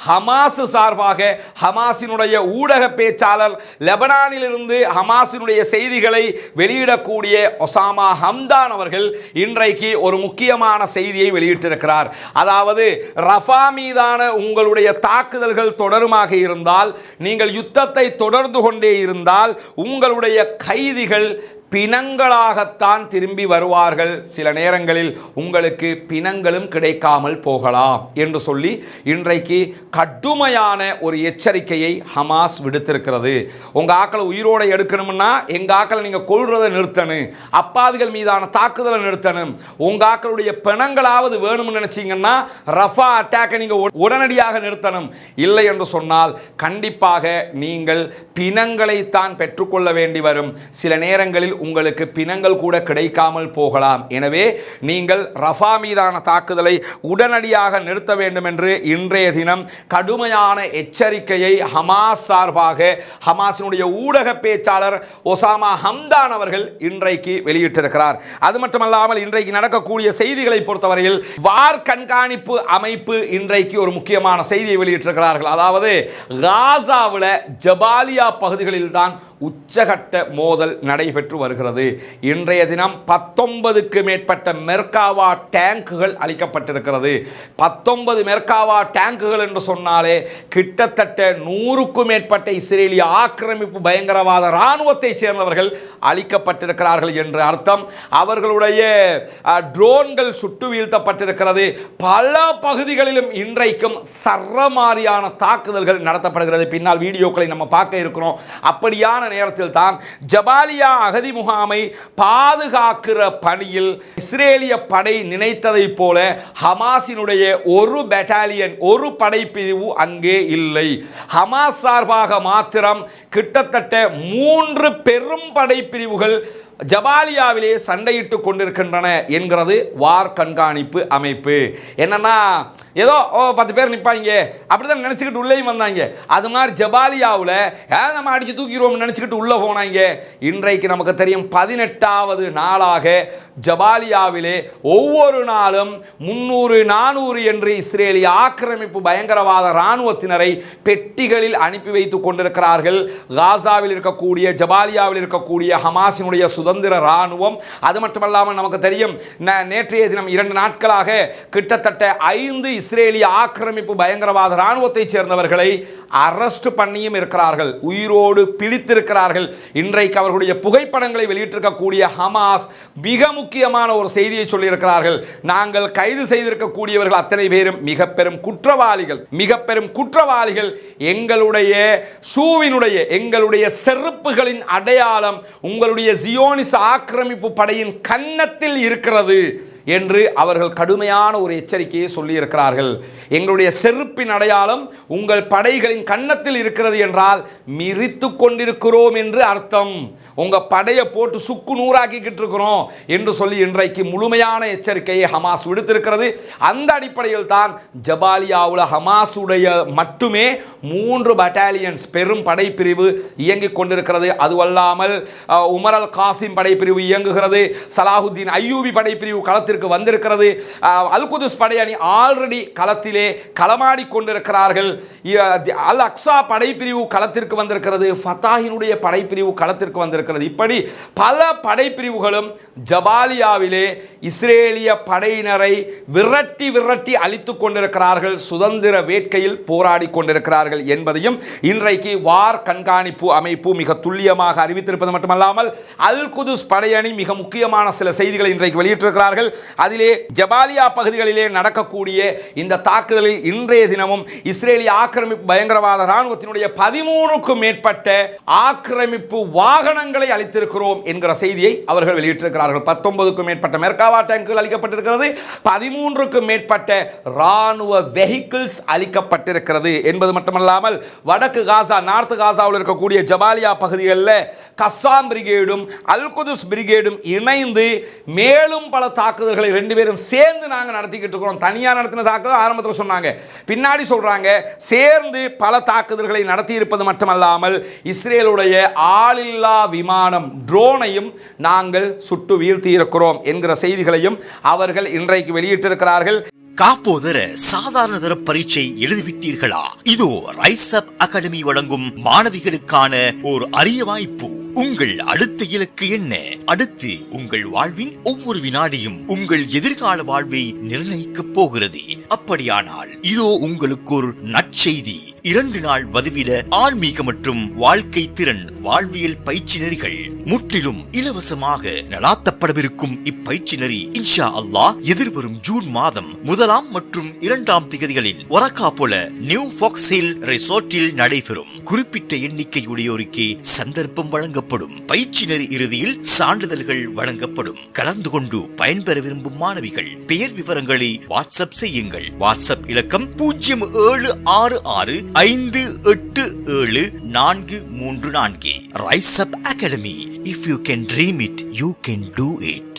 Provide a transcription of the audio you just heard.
Hamas சார்பாக ஹமாஸினுடைய ஊடக பேச்சாளர் லெபனானிலிருந்து ஹமாஸினுடைய செய்திகளை வெளியிடக்கூடிய ஒசாமா ஹம்தான் அவர்கள் இன்றைக்கு ஒரு முக்கியமான செய்தியை வெளியிட்டிருக்கிறார். அதாவது ரஃபா மீதான உங்களுடைய தாக்குதல்கள் தொடருமாக இருந்தால், நீங்கள் யுத்தத்தை தொடர்ந்து கொண்டே இருந்தால், உங்களுடைய கைதிகள் பிணங்களாகத்தான் திரும்பி வருவார்கள், சில நேரங்களில் உங்களுக்கு பிணங்களும் கிடைக்காமல் போகலாம் என்று சொல்லி இன்றைக்கு கடுமையான ஒரு எச்சரிக்கையை ஹமாஸ் விடுத்திருக்கிறது. உங்க ஆக்களை உயிரோட எடுக்கணும்னா எங்க ஆக்களை நீங்க கொல்றதை நிறுத்தணும், அப்பாவிகள் மீதான தாக்குதலை நிறுத்தணும், உங்க ஆக்களுடைய பிணங்களாவது வேணும்னு நினைச்சீங்கன்னா ரஃபா அட்டாக்கை நீங்க உடனடியாக நிறுத்தணும். இல்லை என்று சொன்னால் கண்டிப்பாக நீங்கள் பிணங்களைத்தான் பெற்றுக்கொள்ள வேண்டி வரும். சில நேரங்களில் உங்களுக்கு பிணங்கள் கூட கிடைக்காமல் போகலாம். எனவே நீங்கள் ரஃபா மீதான தாக்குதலை உடனடியாக நிறுத்த வேண்டும் என்று இன்றைய தினம் கடுமையான எச்சரிக்கையை ஹமாஸ் சார்பாக ஹமாஸினுடைய ஊடக பேச்சாளர் ஒசாமா ஹம்தான் அவர்கள் இன்றைக்கு வெளியிட்டிருக்கிறார். அது மட்டுமல்லாமல் இன்றைக்கு நடக்கக்கூடிய செய்திகளை பொறுத்தவரையில் வார் கண்காணிப்பு அமைப்பு இன்றைக்கு ஒரு முக்கியமான செய்தியை வெளியிட்டிருக்கிறார்கள். அதாவது காசாவில் ஜபாலியா பகுதிகளில் தான் உச்சகட்ட மோதல் நடைபெற்று வருகிறது. இன்றைய தினம் 19க்கு மேற்பட்ட மெர்காவா டேங்குகள் அளிக்கப்பட்டிருக்கிறது. 19 மெர்காவா டேங்குகள் என்று சொன்னாலே கிட்டத்தட்ட 100க்கும் மேற்பட்ட இஸ்ரேலிய ஆக்கிரமிப்பு பயங்கரவாத இராணுவத்தை சேர்ந்தவர்கள் அளிக்கப்பட்டிருக்கிறார்கள் என்று அர்த்தம். அவர்களுடைய ட்ரோன்கள் சுட்டு வீழ்த்தப்பட்டிருக்கிறது. பல பகுதிகளிலும் இன்றைக்கும் சரமாரியான தாக்குதல்கள் நடத்தப்படுகிறது. பின்னால் வீடியோக்களை நம்ம பார்க்க இருக்கிறோம். அப்படியான நேரத்தில் தான் ஜபாலியா அகதி முகாமை பாதுகாக்கிற பணியில் இஸ்ரேலிய படை நினைத்ததை போல ஹமாஸினுடைய ஒரு பெட்டாலியன், ஒரு படைப்பிரிவு அங்கே இல்லை. ஹமாஸ் சார்பாக மாத்திரம் கிட்டத்தட்ட 3 பெரும் படைப்பிரிவுகள் ஜபாலியாவிலே சண்டையிட்டு கொண்டிருக்கின்றன என்கிறது வார் கண்காணிப்பு அமைப்பு. என்னன்னா ஏதோ 10 பேர் நிற்பாங்க அப்படிதான் நினச்சிக்கிட்டு உள்ளே வந்தாங்க. அது மாதிரி ஜபாலியாவில் நம்ம அடித்து தூக்கிடுவோம் நினச்சிக்கிட்டு உள்ளே போனாங்க. இன்றைக்கு நமக்கு தெரியும் 18வது நாளாக ஜபாலியாவிலே ஒவ்வொரு நாளும் 300-400 என்று இஸ்ரேலிய ஆக்கிரமிப்பு பயங்கரவாத இராணுவத்தினரை பெட்டிகளில் அனுப்பி வைத்துக் கொண்டிருக்கிறார்கள். காசாவில் இருக்கக்கூடிய ஜபாலியாவில் இருக்கக்கூடிய ஹமாஸினுடைய சுதந்திர இராணுவம். அது மட்டுமல்லாமல் நமக்கு தெரியும் நேற்றைய தினம் 2 நாட்களாக கிட்டத்தட்ட 5 இஸ்ரேலிய ஆக்கிரமிப்பு பயங்கரவாத இராணுவத்தை சேர்ந்தவர்களை அரெஸ்ட் பண்ணியும் இருக்கிறார்கள், உயிரோடு பிடித்திருக்கிறார்கள். இன்றைக்கு அவர்களுடைய புகைப்படங்களை வெளியிட்டிருக்கக்கூடிய ஹமாஸ் மிக முக்கியமான ஒரு செய்தியை சொல்லியிருக்கிறார்கள். நாங்கள் கைது செய்திருக்கக்கூடியவர்கள் அத்தனை பேரும் மிக பெரும் குற்றவாளிகள், மிக பெரும் குற்றவாளிகள். எங்களுடைய ஷூவினுடைய, எங்களுடைய செருப்புகளின் அடையாளம் உங்களுடைய ஜியோனிச ஆக்கிரமிப்பு படையின் கன்னத்தில் இருக்கிறது என்று அவர்கள் கடுமையான ஒரு எச்சரிக்கையை சொல்லியிருக்கிறார்கள். எங்களுடைய செருப்பின் அடையாளம் உங்கள் படைகளின் கன்னத்தில் இருக்கிறது என்றால் மிரித்து கொண்டிருக்கிறோம் என்று அர்த்தம். உங்க படையை போட்டு சுக்கு நூறாக்கிக்கிட்டு இருக்கிறோம் என்று சொல்லி இன்றைக்கு முழுமையான எச்சரிக்கையை ஹமாஸ் விடுத்திருக்கிறது. அந்த அடிப்படையில் தான் ஜபாலியாவில் ஹமாஸுடைய மட்டுமே 3 பட்டாலியன்ஸ் பெரும் படைப்பிரிவு இயங்கிக் கொண்டிருக்கிறது. அதுவல்லாமல் உமர் அல் காசிம் படைப்பிரிவு இயங்குகிறது. சலாஹுத்தீன் அய்யூபி படைப்பிரிவு களத்தில் வந்திருக்கிறது. அல் குதுஸ் படையணி ஆல்ரெடி களத்திலே களமாடி கொண்டிருக்கிறார்கள். அல் அக்ஸா படைப்பிரிவு களத்திற்கு வந்திருக்கிறது. ஃபத்தாஹினுடைய படைப்பிரிவு களத்திற்கு வந்திருக்கிறது. இப்படி பல படைப்பிரிவுகளும் ஜபாலியாவிலே இஸ்ரேலிய படையினரை விரட்டி விரட்டி அழித்துக் கொண்டிருக்கிறார்கள், சுதந்திர வேட்கையில் போராடி கொண்டிருக்கிறார்கள் என்பதையும் இன்றைக்கு வார் கண்காணிப்பு அமைப்பு மிக துல்லியமாக அறிவித்திருப்பது மட்டுமல்லாமல் அல் குதுஸ் படையணி மிக முக்கியமான சில செய்திகளை இன்றைக்கு வெளியிட்டிருக்கிறார்கள். அதிலே ஜபாலியா பகுதிகளிலே நடக்கக்கூடிய இந்த தாக்குதலில் இன்றைய தினமும் இஸ்ரேலிய ஆக்கிரமிப்பு பயங்கரவாத இராணுவத்தினுடைய 13க்கும் மேற்பட்ட ஆக்கிரமிப்பு வாகனங்களை அளித்திருக்கிறோம் என்கிற செய்தியை அவர்கள் வெளியிட்டிருக்கிறார்கள். 19க்கும் மேற்பட்ட மெர்காவா டேங்குகள் அளிக்கப்பட்டிருக்கிறது. 13க்கும் மேற்பட்ட இராணுவ வெஹிக்கிள்ஸ் அளிக்கப்பட்டிருக்கிறது என்பது மட்டுமல்லாமல் வடக்கு காசா, நார்த் காசாவில் இருக்கக்கூடிய ஜபாலியா பகுதிகளில் கஸ்ஸாம் பிரிகேடும் அல் குதுஸ் பிரிகேடும் இணைந்து மேலும் பல தாக்குதல்களை 2 பேரும் சேர்ந்து நாங்கள் நடத்திக்கிட்டு இருக்கிறோம். தனியாக நடத்தின தாக்குதல் ஆரம்பத்தில் சொன்னாங்க, பின்னாடி சொல்றாங்க சேர்ந்து பல தாக்குதல்களை நடத்தி இருப்பது மட்டுமல்லாமல் இஸ்ரேலுடைய ஆளில்லா விமானம் ட்ரோனையும் நாங்கள் சுட்டு வீழ்த்தி இருக்கிறோம் என்கிற செய்திகளையும் அவர்கள் இன்றைக்கு வெளியிட்டிருக்கிறார்கள். காப்போதர சாதாரண தர பரீட்சை எழுதிவிட்டீர்களா? இதோ ரைஸ் அப் அகாடமி வழங்கும் மாணவிகளுக்கான ஒரு அரிய வாய்ப்பு. உங்கள் அடுத்த இலக்கு என்ன? அடுத்து உங்கள் வாழ்வின் ஒவ்வொரு வினாடியும் உங்கள் எதிர்கால வாழ்வை நிர்ணயிக்கப் போகிறது. அப்படியானால் இதோ உங்களுக்கு ஒரு நற்செய்தி. 2 நாள் வதிவிட ஆன்மீக மற்றும் வாழ்க்கை திறன் வாழ்வியல் பயிற்சி நெறிகள் முற்றிலும் இலவசமாக நடாத்தப்படவிருக்கும் இப்பயிற்சி நெறி இன்ஷா அல்லாஹ் எதிர்வரும் ஜூன் மாதம் 1 மற்றும் 2 திகதிகளில் ஒரக்கா போல நியூ ஃபாக்ஸ் ஹில் ரிசோர்ட்டில் நடைபெறும். குறிப்பிட்ட எண்ணிக்கையுடையோருக்கே சந்தர்ப்பம் வழங்கப்படும். பயிற்சி நெறி இறுதியில் சான்றிதழ்கள் வழங்கப்படும். கலந்து கொண்டு பயன்பெற விரும்பும் மாணவிகள் பெயர் விவரங்களை வாட்ஸ்அப் செய்யுங்கள். வாட்ஸ்அப் இலக்கம் 0766587434. Rise Up Academy. If you can dream it, you can do it.